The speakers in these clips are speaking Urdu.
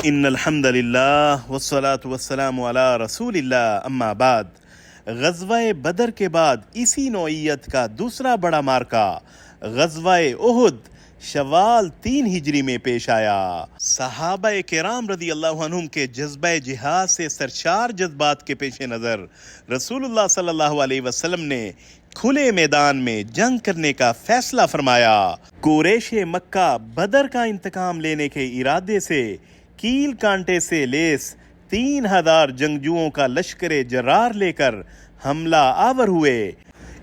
ان الحمد للہ والصلاة والسلام علی رسول اللہ، اما بعد۔ غزوہ بدر کے بعد اسی نوعیت کا دوسرا بڑا مارکہ غزوہ احد شوال 3 ہجری میں پیش آیا۔ صحابہ کرام رضی اللہ عنہم کے جذبہ جہاد سے سرشار جذبات کے پیش نظر رسول اللہ صلی اللہ علیہ وسلم نے کھلے میدان میں جنگ کرنے کا فیصلہ فرمایا۔ قریش مکہ بدر کا انتقام لینے کے ارادے سے کیل کانٹے سے لیس 3000 جنگجوؤں کا لشکر جرار لے کر حملہ آور ہوئے۔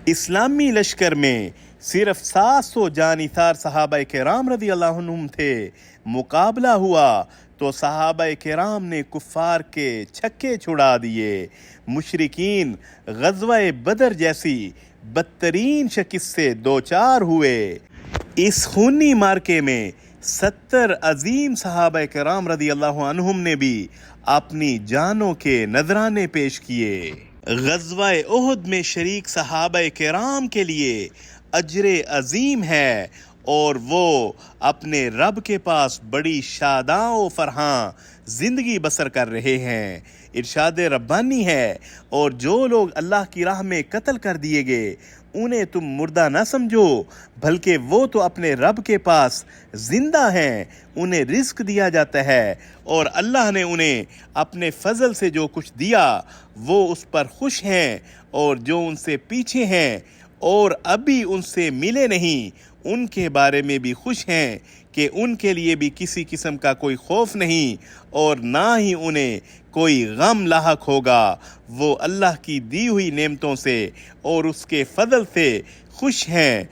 اسلامی لشکر میں صرف 700 جانثار صحابہ کرام رضی اللہ عنہم تھے۔ مقابلہ ہوا تو صحابہ کرام نے کفار کے چھکے چھڑا دیے۔ مشرکین غزوہ بدر جیسی بدترین شکست سے دوچار ہوئے۔ اس خونی مارکے میں 70 عظیم صحابہ کرام رضی اللہ عنہم نے بھی اپنی جانوں کے نذرانے پیش کیے۔ غزوہ احد میں شریک صحابہ کرام کے لیے اجر عظیم ہے اور وہ اپنے رب کے پاس بڑی شاداں و فرحاں زندگی بسر کر رہے ہیں۔ ارشاد ربانی ہے، اور جو لوگ اللہ کی راہ میں قتل کر دیے گئے انہیں تم مردہ نہ سمجھو، بلکہ وہ تو اپنے رب کے پاس زندہ ہیں، انہیں رزق دیا جاتا ہے، اور اللہ نے انہیں اپنے فضل سے جو کچھ دیا وہ اس پر خوش ہیں، اور جو ان سے پیچھے ہیں اور ابھی ان سے ملے نہیں ان کے بارے میں بھی خوش ہیں کہ ان کے لیے بھی کسی قسم کا کوئی خوف نہیں اور نہ ہی انہیں کوئی غم لاحق ہوگا۔ وہ اللہ کی دی ہوئی نعمتوں سے اور اس کے فضل سے خوش ہیں۔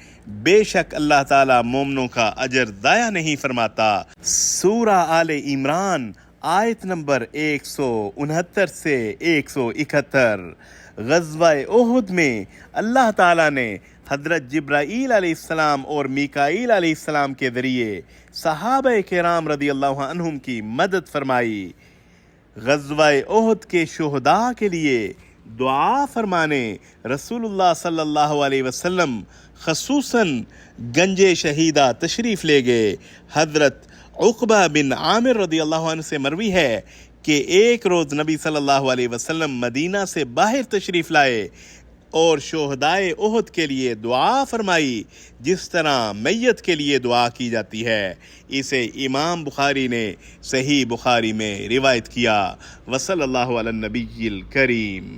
بے شک اللہ تعالیٰ مومنوں کا اجر ضائع نہیں فرماتا۔ سورہ آل عمران آیت نمبر 169 سے 171۔ غزوہ احد میں اللہ تعالیٰ نے حضرت جبرائیل علیہ السلام اور میکائیل علیہ السلام کے ذریعے صحابہ کرام رضی اللہ عنہم کی مدد فرمائی۔ غزوہ احد کے شہداء کے لیے دعا فرمانے رسول اللہ صلی اللہ علیہ وسلم خصوصاً گنج شہیدہ تشریف لے گئے۔ حضرت عقبہ بن عامر رضی اللہ عنہ سے مروی ہے کہ ایک روز نبی صلی اللہ علیہ وسلم مدینہ سے باہر تشریف لائے اور شہدائے احد کے لیے دعا فرمائی جس طرح میت کے لیے دعا کی جاتی ہے۔ اسے امام بخاری نے صحیح بخاری میں روایت کیا۔ وصلی اللہ علی النبی الکریم۔